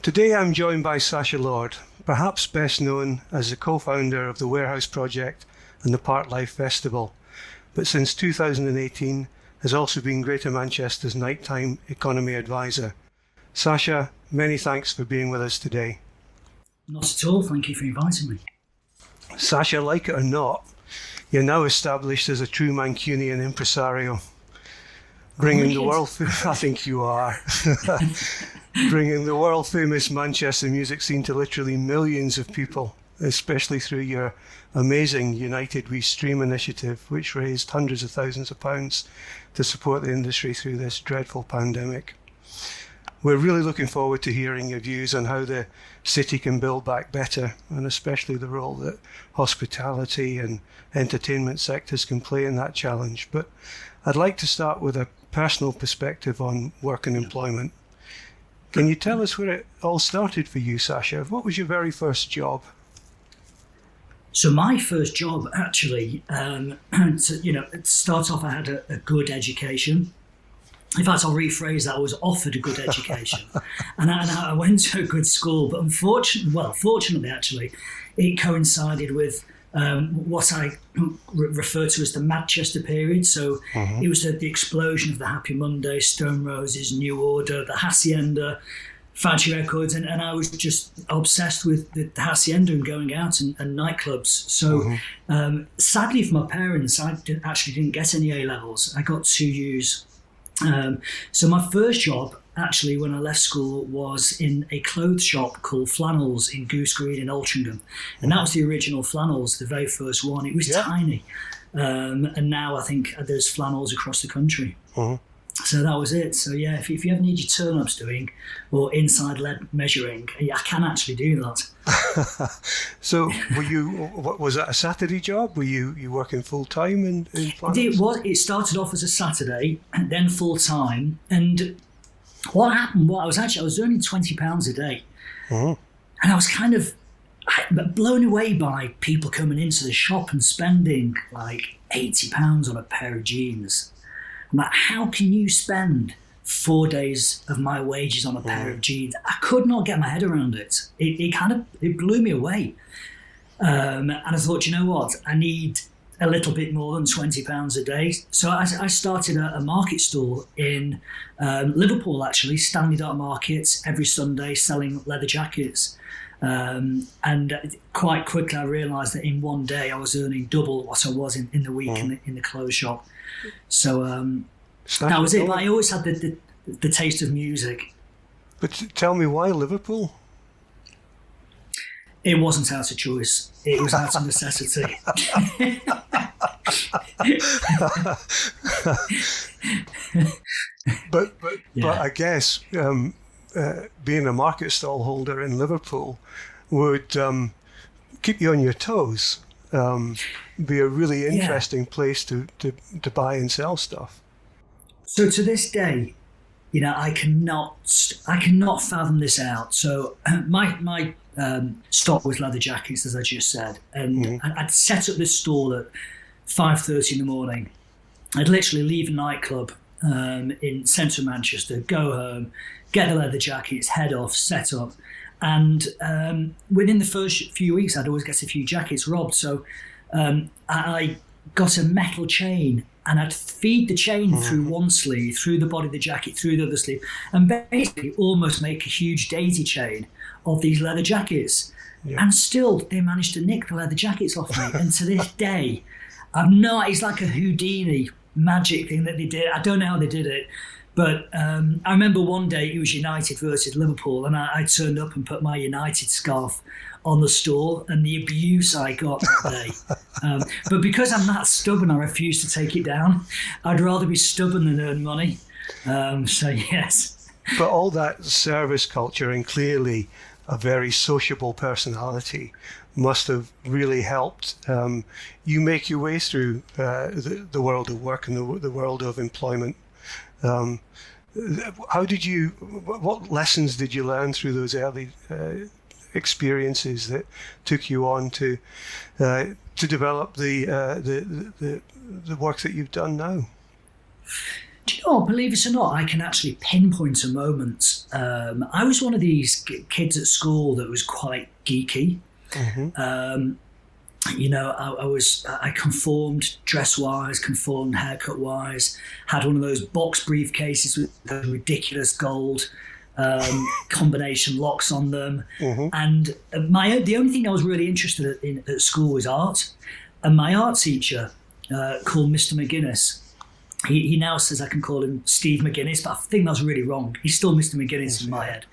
Today I'm joined by Sacha Lord, perhaps best known as the co-founder of the Warehouse Project and the Park Life Festival, but since 2018 has also been Greater Manchester's Nightime Economy Advisor. Sacha, many thanks for being with us today. Not at all, thank you for inviting me. Sacha, like it or not, you're now established as a true Mancunian impresario, bringing the world, I think you are, bringing the world famous Manchester music scene to literally millions of people, especially through your amazing United We Stream initiative, which raised hundreds of thousands of pounds to support the industry through this dreadful pandemic. We're really looking forward to hearing your views on how the city can build back better, and especially the role that hospitality and entertainment sectors can play in that challenge. But I'd like to start with a personal perspective on work and employment. Can you tell us where it all started for you, Sacha? What was your very first job? So my first job, actually, to start off, I had a good education. In fact, I'll rephrase that. I was offered a good education, and I went to a good school. But fortunately, actually, it coincided with what I refer to as the Manchester period. So It was the explosion of the Happy Monday, Stone Roses, New Order, the Hacienda, Fancy Records, and I was just obsessed with the Hacienda and going out and nightclubs. So sadly for my parents, I actually didn't get any A-levels. I got 2 U's. So my first job, actually, when I left school, was in a clothes shop called Flannels in Goose Green in Altrincham. And that was the original Flannels, the very first one. It was tiny. And now I think there's Flannels across the country. So that was it. So yeah, if you ever need your turn-ups doing or inside lead measuring, I can actually do that. So was that a Saturday job? Were you working full-time in Flannels? It started off as a Saturday and then full-time. And what happened, I was earning £20 a day. And I was kind of blown away by people coming into the shop and spending like £80 on a pair of jeans. I'm like, how can you spend 4 days of my wages on a pair of jeans? I could not get my head around it. It blew me away. And I thought, you know what? I need a little bit more than £20 a day. So I started a market stall in Liverpool, actually, Stanley Dark Markets, every Sunday selling leather jackets. And quite quickly I realised that in one day I was earning double what I was in the week in the clothes shop. So that was it. But I always had the taste of music. But tell me, why Liverpool? It wasn't out of choice. It was out of necessity. But I guess being a market stall holder in Liverpool would keep you on your toes. Be a really interesting place to buy and sell stuff. So to this day, I cannot fathom this out. So my stock was leather jackets, as I just said, and I'd set up this stall at 5:30 in the morning. I'd literally leave a nightclub in central Manchester, go home, get the leather jackets, head off, set up. And within the first few weeks, I'd always get a few jackets robbed. So I got a metal chain, and I'd feed the chain through one sleeve, through the body of the jacket, through the other sleeve, and basically almost make a huge daisy chain of these leather jackets. Yeah. And still, they managed to nick the leather jackets off me. And to this day, it's like a Houdini magic thing that they did. I don't know how they did it. But I remember one day it was United versus Liverpool, and I turned up and put my United scarf on the store, and the abuse I got that day. But because I'm that stubborn, I refuse to take it down. I'd rather be stubborn than earn money. So yes. But all that service culture and clearly a very sociable personality must have really helped you make your way through the world of work and the world of employment. What lessons did you learn through those early experiences that took you on to develop the work that you've done now? Do you know what, believe it or not, I can actually pinpoint a moment. I was one of these kids at school that was quite geeky. Mm-hmm. I conformed dress-wise, conformed haircut-wise, had one of those box briefcases with the ridiculous gold combination locks on them. Mm-hmm. And the only thing I was really interested in at school was art. And my art teacher, called Mr. McGuinness, he now says I can call him Steve McGuinness, but I think that's really wrong. He's still Mr. McGuinness in my head.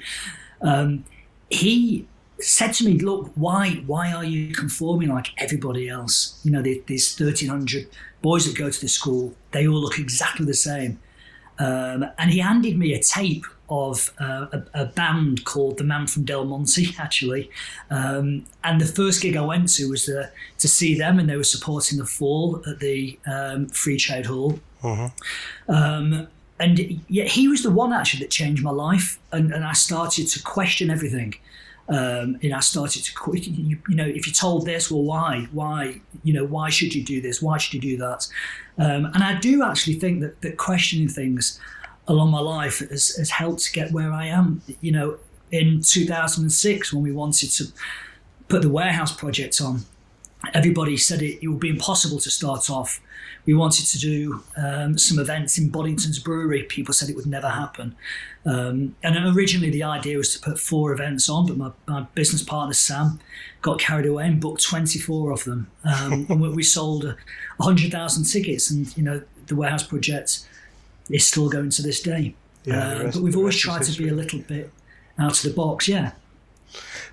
He said to me, look, why are you conforming like everybody else? You know, there's 1,300 boys that go to the school. They all look exactly the same. And he handed me a tape of a band called The Man from Del Monte, actually. And the first gig I went to was to see them, and they were supporting the Fall at the Free Trade Hall. Mm-hmm. And yeah, he was the one actually that changed my life, and I started to question everything. I started to, if you're told this, well, why, why should you do this? Why should you do that? And I do actually think that questioning things along my life has helped to get where I am. You know, in 2006, when we wanted to put the warehouse project on, everybody said it would be impossible to start off. We wanted to do some events in Boddington's brewery. People said it would never happen. And originally the idea was to put 4 events on, but my business partner, Sam, got carried away and booked 24 of them. And we sold 100,000 tickets, and, you know, the warehouse project is still going to this day. Yeah, but we've always tried to be a little bit out of the box, yeah.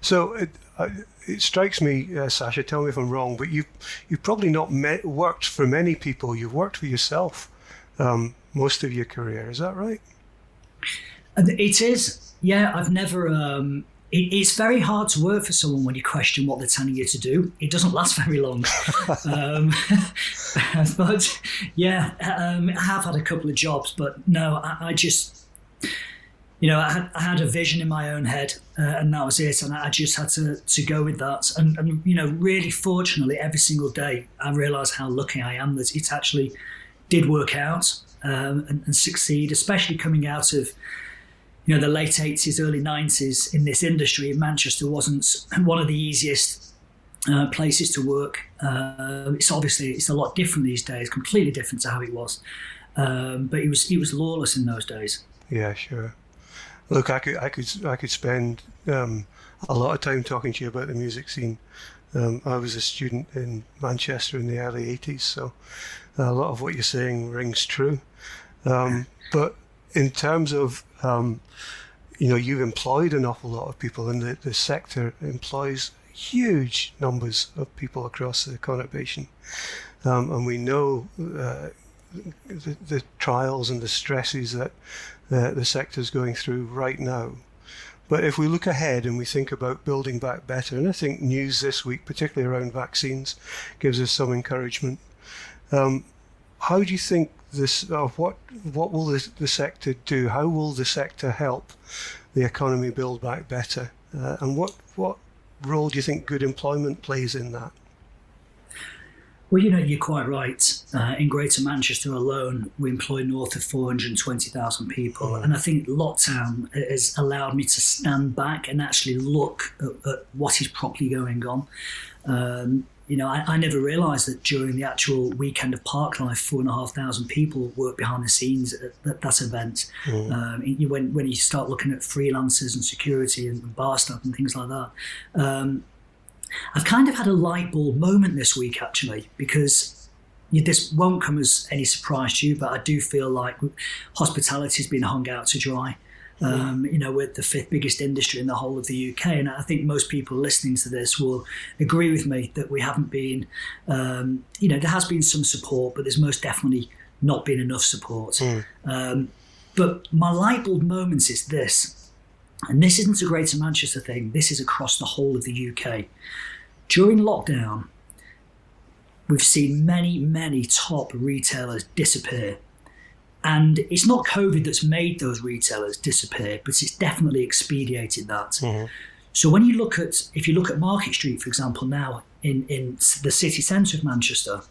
So it strikes me, Sacha, tell me if I'm wrong, but you've probably not worked for many people. You've worked for yourself most of your career. Is that right? It is. Yeah, I've never... It's very hard to work for someone when you question what they're telling you to do. It doesn't last very long. But yeah, I have had a couple of jobs, but no, I just... You know, I had a vision in my own head, and that was it. And I just had to go with that. And, you know, really fortunately, every single day, I realise how lucky I am that it actually did work out and succeed, especially coming out of, you know, the late 80s, early 90s in this industry. Manchester wasn't one of the easiest places to work. It's a lot different these days, completely different to how it was. But it was lawless in those days. Yeah, sure. Look, I could spend a lot of time talking to you about the music scene. I was a student in Manchester in the early 80s, so a lot of what you're saying rings true. But in terms of, you've employed an awful lot of people, and the sector employs huge numbers of people across the conurbation. And we know the trials and the stresses that the sector's going through right now. But if we look ahead and we think about building back better, and I think news this week, particularly around vaccines, gives us some encouragement. How do you think this? What will the sector do? How will the sector help the economy build back better? And what role do you think good employment plays in that? Well, you know, you're quite right. In Greater Manchester alone, we employ north of 420,000 people. Mm. And I think lockdown has allowed me to stand back and actually look at what is properly going on. I never realised that during the actual weekend of Parklife, 4,500 people worked behind the scenes at that event. Mm. When you start looking at freelancers and security and bar staff and things like that. I've kind of had a light bulb moment this week, actually, because this won't come as any surprise to you, but I do feel like hospitality has been hung out to dry. We're the 5th biggest industry in the whole of the UK, and I think most people listening to this will agree with me that we haven't been, there has been some support, but there's most definitely not been enough support. But my light bulb moment is this. And this isn't a Greater Manchester thing, this is across the whole of the UK. During lockdown, we've seen many, many top retailers disappear. And it's not COVID that's made those retailers disappear, but it's definitely expedited that. Mm-hmm. So if you look at Market Street, for example, now in the city centre of Manchester,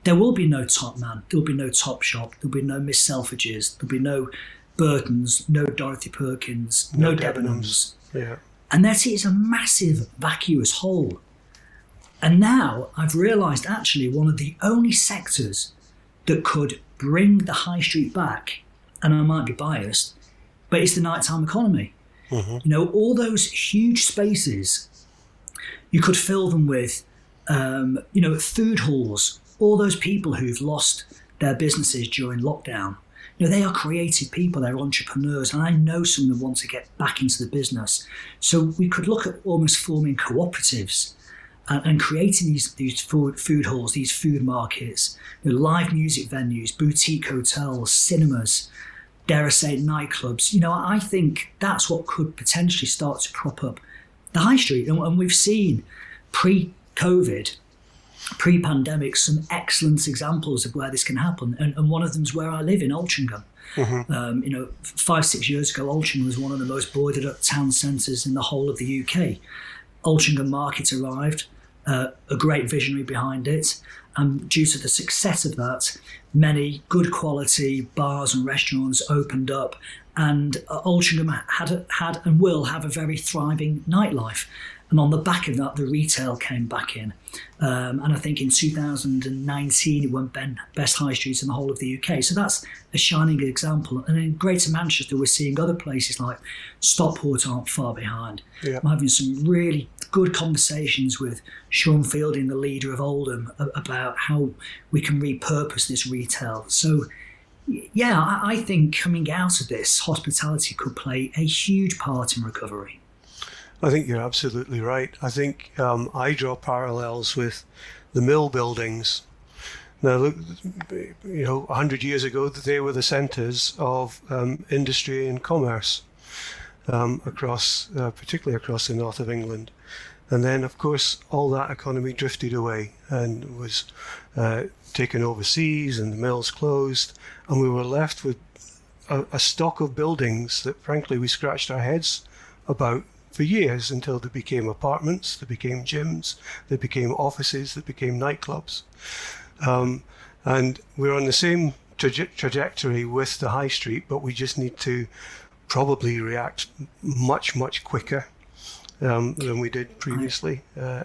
there will be no Top Man, there'll be no Top Shop, there'll be no Miss Selfridges, there'll be no Burtons, no Dorothy Perkins, no Debenhams. Yeah. And that is a massive vacuous hole. And now I've realised actually one of the only sectors that could bring the high street back, and I might be biased, but it's the nighttime economy. Mm-hmm. You know, all those huge spaces, you could fill them with, food halls, all those people who've lost their businesses during lockdown. You know, they are creative people, they're entrepreneurs, and I know some of them want to get back into the business. So we could look at almost forming cooperatives and creating these food halls, these food markets, you know, live music venues, boutique hotels, cinemas, dare I say nightclubs. You know, I think that's what could potentially start to prop up the high street. And we've seen pre-COVID, pre-pandemic, some excellent examples of where this can happen. And one of them is where I live in Altrincham. Mm-hmm. 5-6 years ago, Altrincham was one of the most boarded up town centres in the whole of the UK. Altrincham Market arrived, a great visionary behind it. And due to the success of that, many good quality bars and restaurants opened up, and Altrincham had and will have a very thriving nightlife. And on the back of that, the retail came back in. And I think in 2019, it went best high streets in the whole of the UK. So that's a shining example. And in Greater Manchester, we're seeing other places like Stockport aren't far behind. Yeah. I'm having some really good conversations with Sean Fielding, the leader of Oldham, about how we can repurpose this retail. So, yeah, I think coming out of this, hospitality could play a huge part in recovery. I think you're absolutely right. I think I draw parallels with the mill buildings. Now, look, 100 years ago, they were the centres of industry and commerce particularly across the north of England. And then, of course, all that economy drifted away and was taken overseas, and the mills closed, and we were left with a stock of buildings that, frankly, we scratched our heads about for years, until they became apartments, they became gyms, they became offices, they became nightclubs. And we're on the same trajectory with the high street, but we just need to probably react much, much quicker than we did previously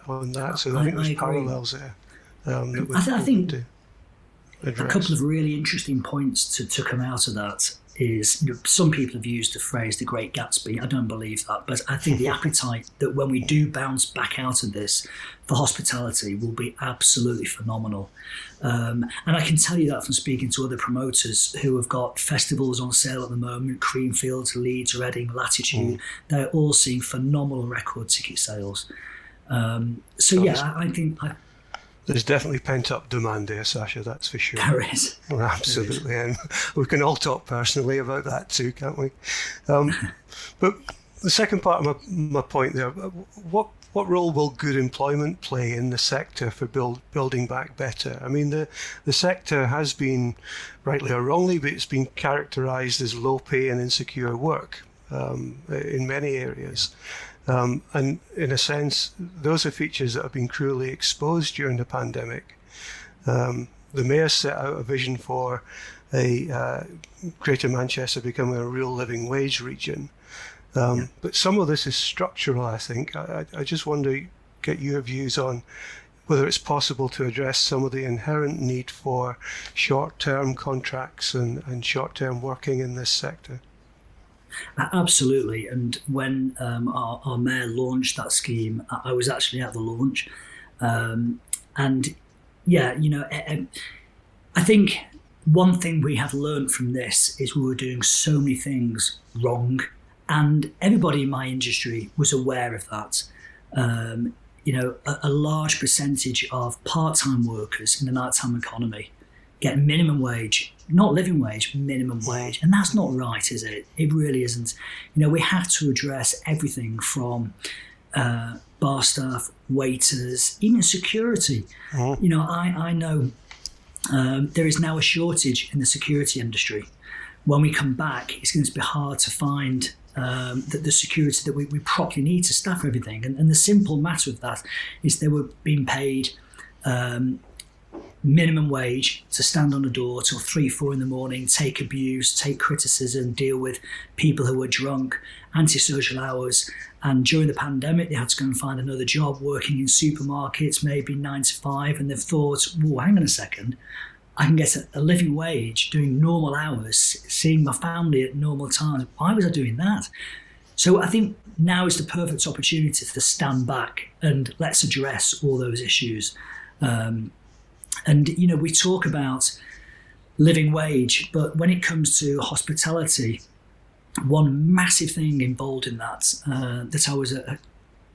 on that. So I think there's parallels there that we're I think to address. A couple of really interesting points to come out of that is, some people have used the phrase the Great Gatsby. I don't believe that, but I think the appetite that when we do bounce back out of this for hospitality will be absolutely phenomenal. And I can tell you that from speaking to other promoters who have got festivals on sale at the moment, Creamfields, Leeds, Reading, Latitude. They're all seeing phenomenal record ticket sales. I think... There's definitely pent-up demand there, Sacha, that's for sure. There is. Well, absolutely, and we can all talk personally about that too, can't we? But the second part of my point there, what role will good employment play in the sector for building back better? I mean, the sector has been, rightly or wrongly, but it's been characterised as low pay and insecure work in many areas. And in a sense, those are features that have been cruelly exposed during the pandemic. The Mayor set out a vision for a Greater Manchester becoming a real living wage region. But some of this is structural, I think. I just want to get your views on whether it's possible to address some of the inherent need for short-term contracts and short-term working in this sector. Absolutely, and when our mayor launched that scheme, I was actually at the launch, I think one thing we have learned from this is we were doing so many things wrong, and everybody in my industry was aware of that. A large percentage of part-time workers in the nighttime economy get minimum wage, not living wage, minimum wage. And that's not right, is it? It really isn't. We have to address everything from bar staff, waiters, even security. I know there is now a shortage in the security industry. When we come back, it's going to be hard to find the security that we properly need to staff everything. And the simple matter of that is they were being paid minimum wage to stand on a door till 3-4 in the morning, take abuse, take criticism, deal with people who were drunk, antisocial hours. And during the pandemic, they had to go and find another job working in supermarkets, maybe 9 to 5. And they've thought, whoa, hang on a second, I can get a living wage doing normal hours, seeing my family at normal times. Why was I doing that? So I think now is the perfect opportunity to stand back and let's address all those issues. And, you know, we talk about living wage, but when it comes to hospitality, one massive thing involved in that, that I was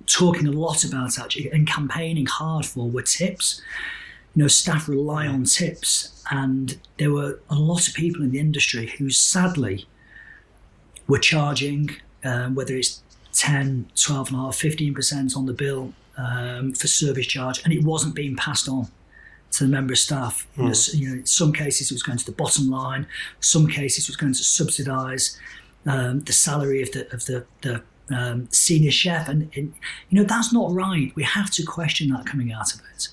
talking a lot about actually and campaigning hard for were tips. You know, staff rely on tips, and there were a lot of people in the industry who sadly were charging, whether it's 10, 12.5%, 15% on the bill for service charge, and it wasn't being passed on to the member of staff. You know, in some cases it was going to the bottom line, some cases it was going to subsidise the salary of the senior chef, and you know, that's not right. We have to question that coming out of it.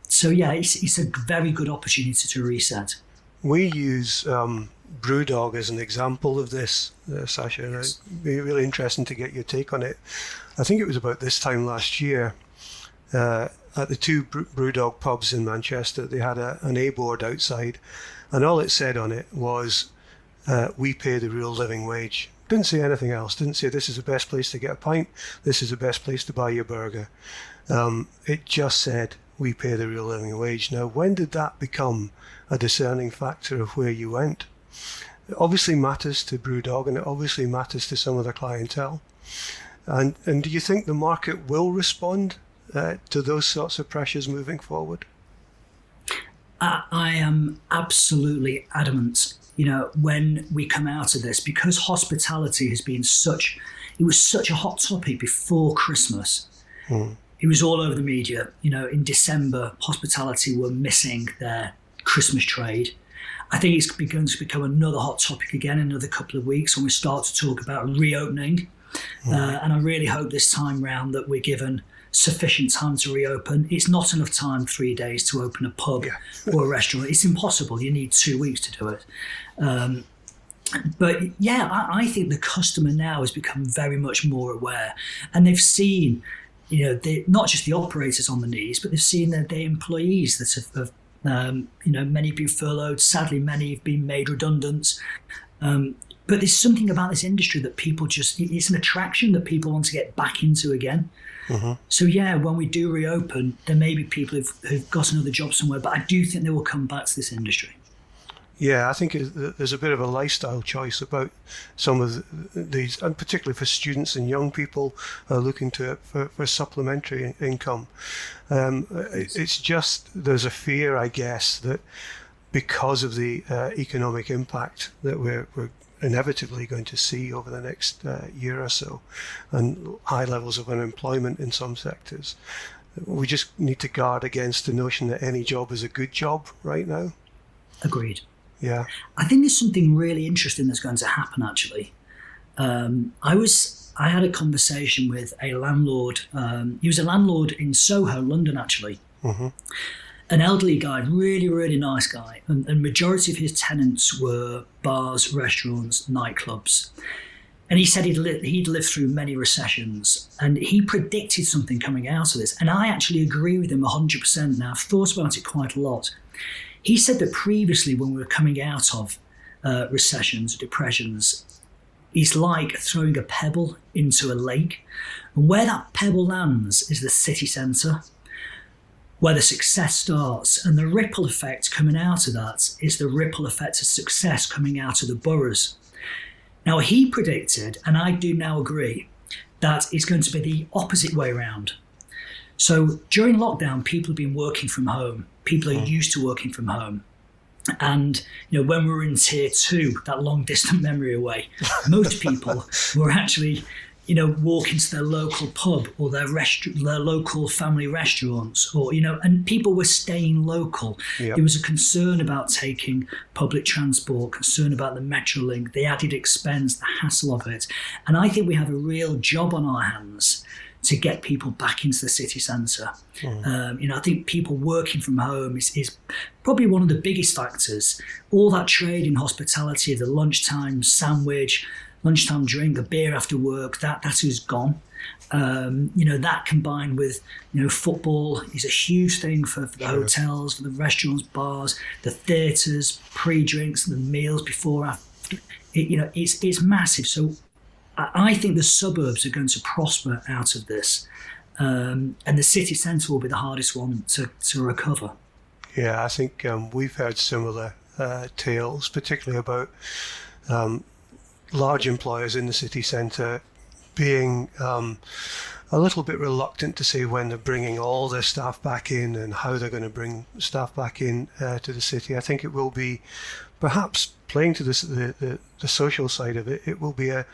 So yeah, it's a very good opportunity to reset. We use Brewdog as an example of this, Sacha, and it'd be really interesting to get your take on it. I think it was about this time last year, at the two Brewdog pubs in Manchester, they had an A board outside, and all it said on it was, we pay the real living wage. Didn't say anything else. Didn't say this is the best place to get a pint, this is the best place to buy your burger. It just said, we pay the real living wage. Now, when did that become a discerning factor of where you went? It obviously matters to Brewdog, and it obviously matters to some of the clientele. And do you think the market will respond to those sorts of pressures moving forward? I am absolutely adamant, you know, when we come out of this, because hospitality has been it was such a hot topic before Christmas. It was all over the media. You know, in December, hospitality were missing their Christmas trade. I think it's going to become another hot topic again in another couple of weeks when we start to talk about reopening. And I really hope this time round that we're given sufficient time to reopen. It's not enough time, 3 days, to open a pub or a restaurant. It's impossible. You need 2 weeks to do it. But yeah, I think the customer now has become very much more aware, and they've seen, you know, not just the operators on the knees, but they've seen their employees that have you know, many have been furloughed. Sadly, many have been made redundant. But there's something about this industry that people it's an attraction that people want to get back into again. So yeah, when we do reopen, there may be people who've got another job somewhere, but I do think they will come back to this industry. Yeah, I think there's a bit of a lifestyle choice about some of these, and particularly for students and young people who are looking to it for supplementary income. It's just, there's a fear, I guess, that because of the economic impact that we're inevitably going to see over the next year or so, and high levels of unemployment in some sectors, we just need to guard against the notion that any job is a good job right now. Agreed. Yeah. I think there's something really interesting that's going to happen, actually. I had a conversation with a landlord. He was a landlord in Soho, London, actually. An elderly guy, really, really nice guy. And majority of his tenants were bars, restaurants, nightclubs. And he said he'd lived through many recessions, and he predicted something coming out of this. And I actually agree with him 100% now. I've thought about it quite a lot. He said that previously, when we were coming out of recessions, depressions, it's like throwing a pebble into a lake. And where that pebble lands is the city centre, where the success starts. And the ripple effect coming out of that is the ripple effect of success coming out of the boroughs. Now, he predicted, and I do now agree, that it's going to be the opposite way around. So during lockdown, people have been working from home. People are used to working from home. And, you know, when we were in tier 2, that long distant memory away, most people were actually, you know, walking to their local pub or their local family restaurants, or, you know, and people were staying local. Yep. There was a concern about taking public transport, concern about the Metrolink, the added expense, the hassle of it. And I think we have a real job on our hands to get people back into the city centre. I think people working from home is probably one of the biggest factors. All that trade in hospitality, the lunchtime sandwich, lunchtime drink, the beer after work, that is gone. That combined with, football is a huge thing for the hotels, for the restaurants, bars, the theatres, pre-drinks, the meals before, after. It's massive. So I think the suburbs are going to prosper out of this. And the city centre will be the hardest one to recover. Yeah, I think we've heard similar tales, particularly about large employers in the city centre being a little bit reluctant to say when they're bringing all their staff back in and how they're going to bring staff back in to the city. I think it will be perhaps playing to the social side of it. It will be a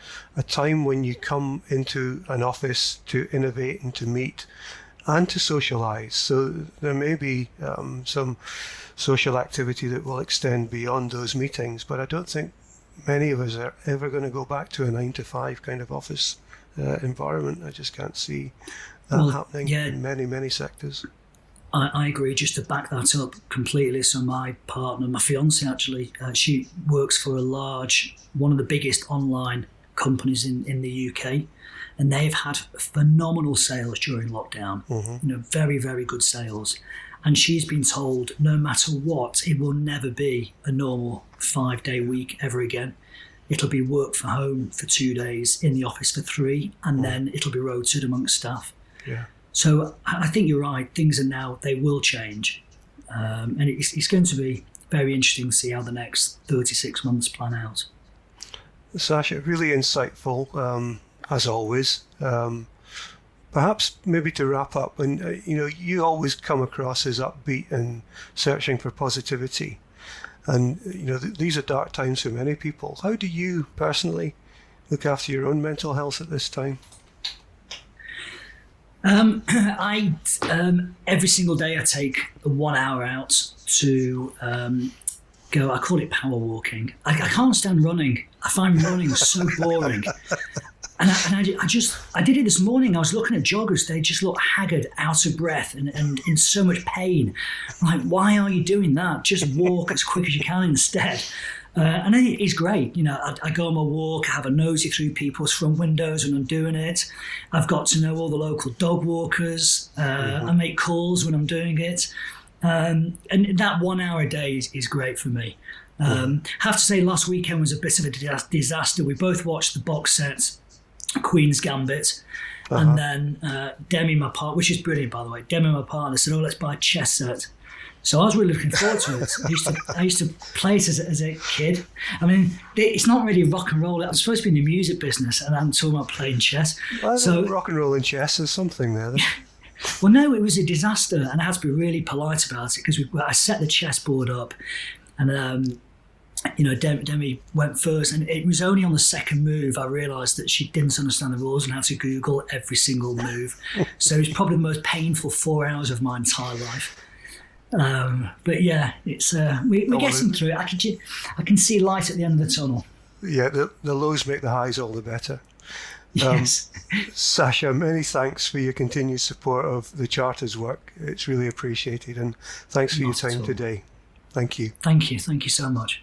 time when you come into an office to innovate and to meet and to socialise. So there may be some social activity that will extend beyond those meetings, but I don't think many of us are ever going to go back to a 9-to-5 kind of office environment. I just can't see that happening in many sectors. I agree. Just to back that up completely. So my partner, my fiance actually, she works for one of the biggest online companies in the UK, and they've had phenomenal sales during lockdown. Very, very good sales. And she's been told no matter what, it will never be a normal 5-day week ever again. It'll be work from home for 2 days, in the office for 3, and then it'll be rotated amongst staff. Yeah. So I think you're right. Things are now, they will change. And it's going to be very interesting to see how the next 36 months plan out. Sacha, really insightful, as always. Perhaps maybe to wrap up, and you always come across as upbeat and searching for positivity. And, these are dark times for many people. How do you personally look after your own mental health at this time? Every single day I take 1 hour out to go, I call it power walking. I can't stand running. I find running so boring. And I did it this morning. I was looking at joggers. They just look haggard, out of breath, and in so much pain. I'm like, why are you doing that? Just walk as quick as you can instead. And I think it's great. I go on my walk. I have a nosy through people's front windows when I'm doing it. I've got to know all the local dog walkers. I make calls when I'm doing it. And that 1 hour a day is great for me. Have to say, last weekend was a bit of a disaster. We both watched the box set, Queen's Gambit, and then Demi, my partner, which is brilliant by the way, Demi, my partner, said, let's buy a chess set. So I was really looking forward to it. I used to play it as a kid. I mean, it's not really rock and roll. I'm supposed to be in the music business, and I'm talking about playing chess. Well, so rock and roll and chess is something there. Well, no, it was a disaster, and I had to be really polite about it because I set the chessboard up, and Demi went first, and it was only on the second move I realised that she didn't understand the rules and had to Google every single move. So it was probably the most painful 4 hours of my entire life. But yeah, it's we're getting through it. I can see light at the end of the tunnel. Yeah, the lows make the highs all the better. Yes. Sacha, many thanks for your continued support of the Charter's work. It's really appreciated, and thanks for your time today. Thank you. Thank you so much.